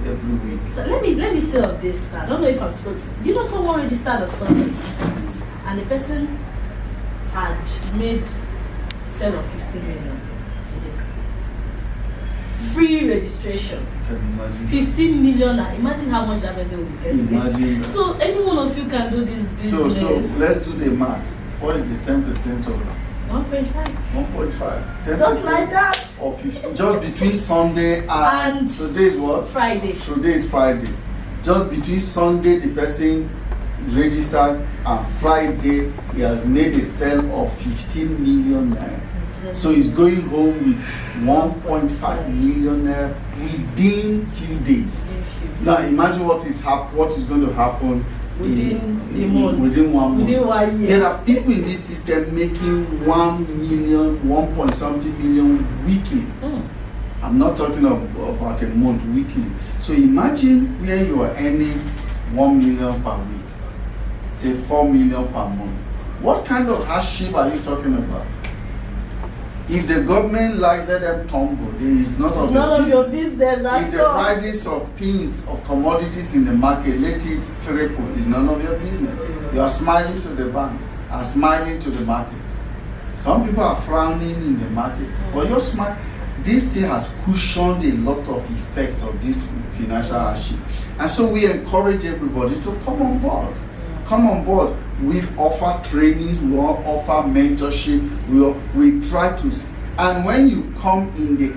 every week.
So let me say of this star. I don't know if I'm supposed to. Do you know someone registered on Sunday and the person had made sale of 50 million today? Free registration.
You can imagine.
15 million. Imagine how much that person will get.
Imagine.
So any one of you can do this business.
So let's do the math. What is the 10% of
1.5.
1.5? 10%
Just like that.
of 50, just between Sunday and today is what?
Friday.
Today is Friday. Just between Sunday the person registered and Friday he has made a sale of 15 million naira. So he's going home with 1.5 million naira within few days. Now imagine what is going to happen
Within the month.
Within 1 month.
Within 1 year.
There are people in this system making 1 million, 1 point something million weekly. I'm not talking about a month, weekly. So imagine where you are earning 1 million per week, say 4 million per month. What kind of hardship are you talking about? If the government let them tumble, it's none
of your business at
If the
all.
prices of things, of commodities in the market, let it triple, it's none of your business. You are smiling to the bank and smiling to the market. Some people are frowning in the market, but you're smiling. This thing has cushioned a lot of effects of this financial hardship. And so we encourage everybody to come on board. Come on board. We offer trainings, we offer mentorship, we try to, and when you come in the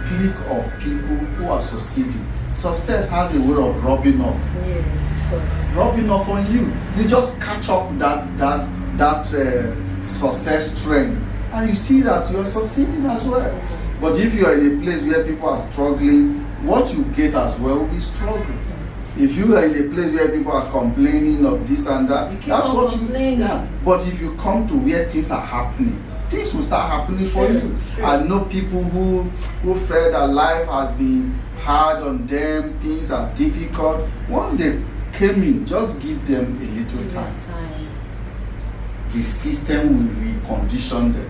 clique of people who are succeeding, success has a way of rubbing off.
Yes, of course.
Rubbing off on you. You just catch up that success trend, and you see that you are succeeding as well. But if you are in a place where people are struggling, what you get as well will be struggle. If you are in a place where people are complaining of this and that, that's what you. Yeah. But if you come to where things are happening, things will start happening for you.
Sure.
I know people who felt that life has been hard on them, things are difficult. Once they came in, just give them a little time. The system will recondition them,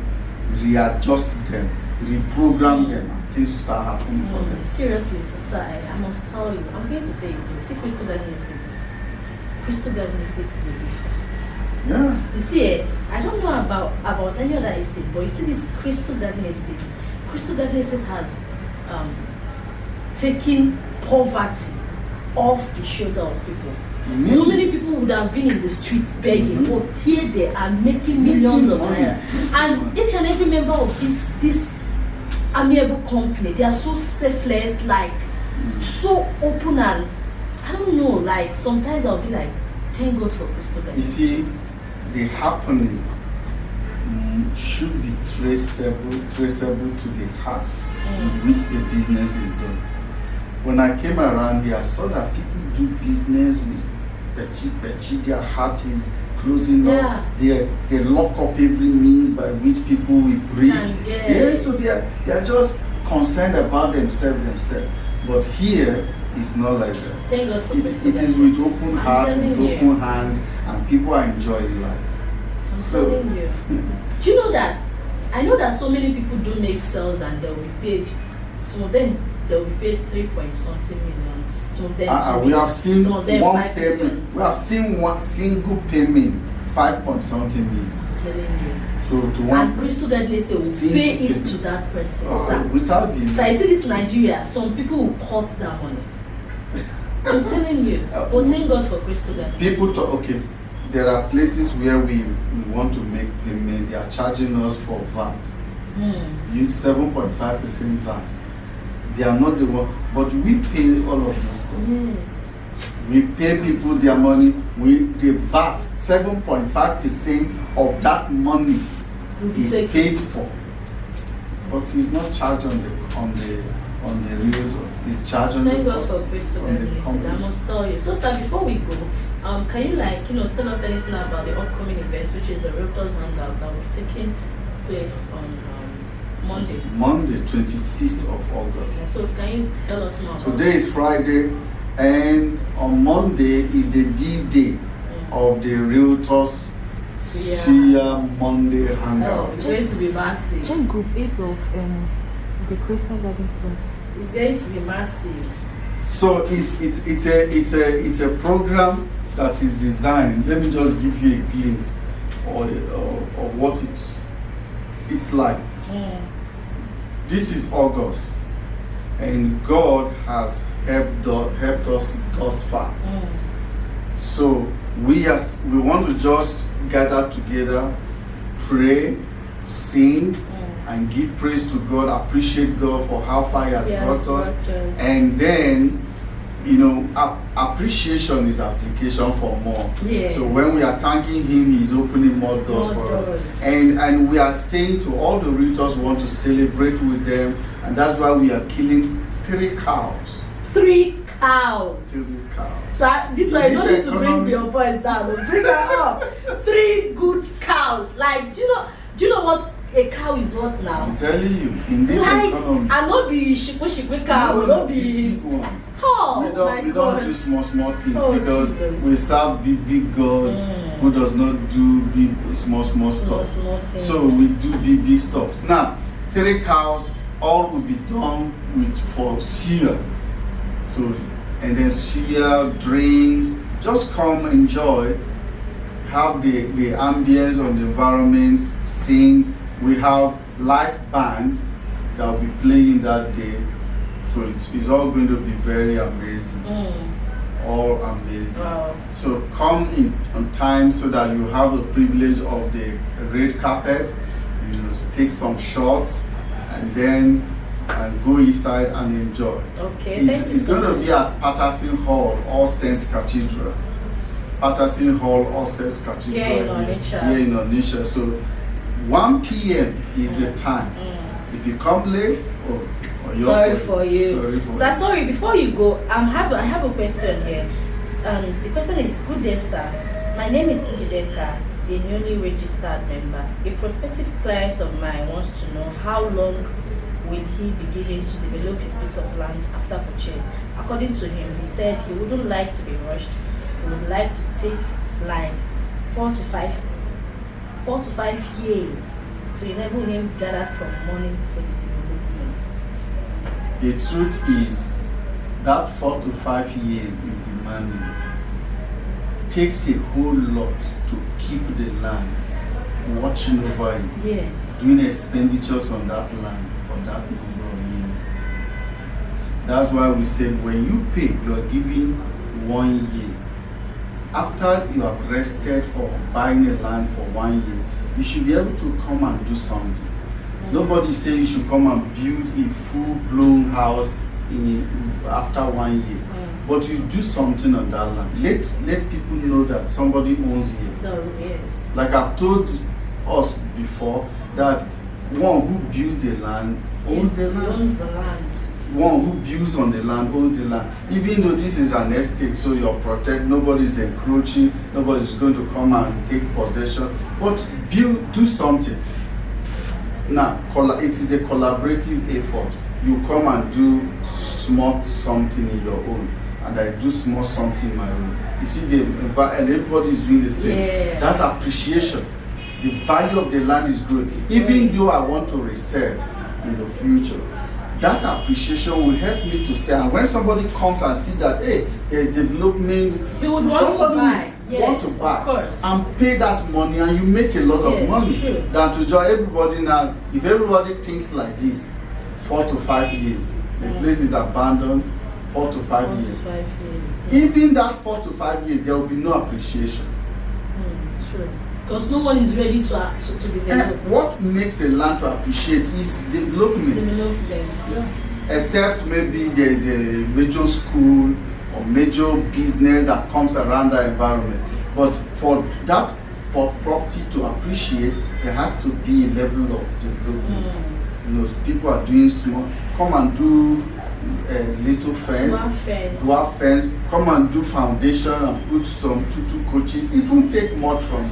readjust them, reprogram them, and things will start happening for them.
Seriously, society, I must tell you, I'm going to say it. See, Crystal Garden Estate. Crystal Garden Estate is a gift.
Yeah.
You see, I don't know about any other estate, but you see this Crystal Garden Estate. Crystal Garden Estate has taken poverty off the shoulder of people. So many people would have been in the streets begging, but here they are making millions of naira. And each and every member of this amiable company, they are so selfless, like so open, and I don't know, like sometimes I'll be like, thank God for Crystal Garden.
You see, the happening should be traceable to the heart in which the business is done. When I came around here, I saw that people do business with Pechi, their heart is closing up. They lock up every means by which people will breathe. So they are just concerned about themselves. But here, it's not like that.
Thank God for
it is with open heart, with open hands, and people are enjoying life.
I'm telling you. Do you know that? I know that so many people do make sales and they'll be paid. Some of them they'll be paid 3-point-something million. Some of them
we have seen
some of them
one
5
payment.
million.
We have seen one single payment, 5-point-something million.
I'm telling you.
To one.
And Crystal Garden Estate will pay it to that person.
Without this.
So I see this Nigeria, some people will cut that money. I'm telling you. But thank God for Crystal Garden.
People talk, okay, there are places where we want to make payment, they are charging us for VAT. You 7.5% VAT. They are not the one, but we pay all of this stuff.
Yes.
We pay people their money. The VAT, 7.5% of that money is paid for, but it's not charged on the real. It's charged on
Thank
the
God for Crystal Garden Estate. I must tell you. So, sir, before we go, can you tell us anything about the upcoming event, which is the Realtors Hangout that will be taking place on Monday,
26th of August.
So can you tell us more about
Today is Friday. and on Monday is the D-Day of the Realtors Suya Monday
Oh,
Hangout.
it's going to be massive.
Check group 8 of the Crystal Garden Plus.
It's going to be massive.
So it's a program that is designed. Let me just give you a glimpse of what it's like. This is August, and God has helped us thus far. So we want to just gather together, pray, sing, and give praise to God, appreciate God for how far He has brought us, and then, you know, appreciation is application for more.
Yes.
So when we are thanking Him, He's opening more doors for us. And we are saying to all the realtors we want to celebrate with them, and that's why we are killing 3 cows.
3 cows.
3 cows.
So this one, you don't need to bring
economy-
your voice down. Bring her up. 3 good cows. Like, do you know what a cow is worth now?
I'm telling you, in this
Like,
economy,
I not be shikwe cow, not be.
big ones.
Oh,
We
my
don't
God.
do small things
Oh,
because
Jesus.
we serve big God who does not do big small stuff.
Small things.
So we do big stuff. Now, 3 cows, all will be done for suya. So, and then suya, drinks, just come enjoy, have the ambience on the environment, sing. We have live band that will be playing that day. So it's all going to be very amazing. All amazing.
Wow.
So come in on time so that you have the privilege of the red carpet. You know, take some shots and then go inside and enjoy.
Okay, thank you
It's
so
going to
much.
be at Patterson Hall, All Saints Cathedral. Patterson Hall, All Saints Cathedral.
Here in Onitsha.
Here in Onitsha. So 1 p.m. is the time. If you come late, you're
Sorry for you.
Sorry for
Sir,
you.
sorry, before you go, I have a question here. The question is, good day, sir. My name is Njideka, a newly registered member. A prospective client of mine wants to know how long will he be given to develop his piece of land after purchase. According to him, he said he wouldn't like to be rushed. He would like to take like 4 to 5 years to enable him gather some money for the development.
The truth is that 4 to 5 years is demanding. Takes a whole lot to keep the land, watching over it,
Yes.
doing expenditures on that land for that number of years. That's why we said when you pay, you are giving 1 year. After you have rested for buying a land for 1 year, you should be able to come and do something. Nobody say you should come and build a full-blown house after 1 year. But you do something on that land. Let people know that somebody owns here.
No, yes.
Like I've told us before, that one who builds the land owns the land.
Owns the land.
One who builds on the land owns the land. Even though this is an estate, so you're protected, nobody's encroaching, nobody's going to come and take possession. But do something. Now, it is a collaborative effort. You come and do small something in your own, and I do small something in my own. You see, and everybody is doing the same.
Yeah.
That's appreciation. The value of the land is growing. Even though I want to resell in the future, that appreciation will help me to sell. And when somebody comes and see that, hey, there's development,
He would want to
somebody
buy.
will want
Yes,
to buy
of course.
and pay that money, and you make a lot of
Yes,
money.
true.
Than to join everybody now. If everybody thinks like this, 4 to 5 years, the place is abandoned. 4 to 5
4
years.
to 5 years.
Even that 4 to 5 years, there will be no appreciation.
True. Because no one is ready to develop.
And what makes a land to appreciate is development.
Development.
Except maybe there is a major school or major business that comes around that environment. But for that property to appreciate, there has to be a level of development. You know, people are doing small. Come and do a little fence. Dwarf fence. Come and do foundation and put some 2 coaches. It won't take much from you.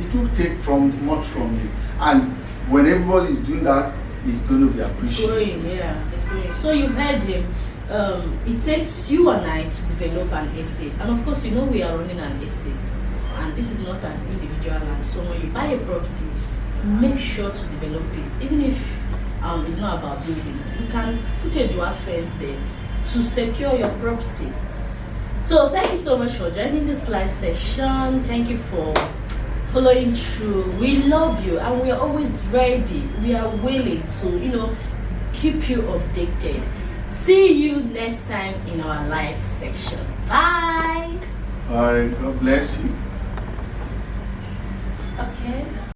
It will take much from you. And when everybody is doing that, it's going to be
It's
appreciated.
growing, yeah. It's growing. So you've heard him. it takes you and I to develop an estate, and of course, you know we are running an estate, and this is not an individual land. So when you buy a property, make sure to develop it. Even if it's not about building, you can put a dual fence there to secure your property. So thank you so much for joining this live session. Thank you for following through. We love you, and we are always ready. We are willing to, keep you updated. See you next time in our live section. Bye.
Bye. God bless you.
Okay.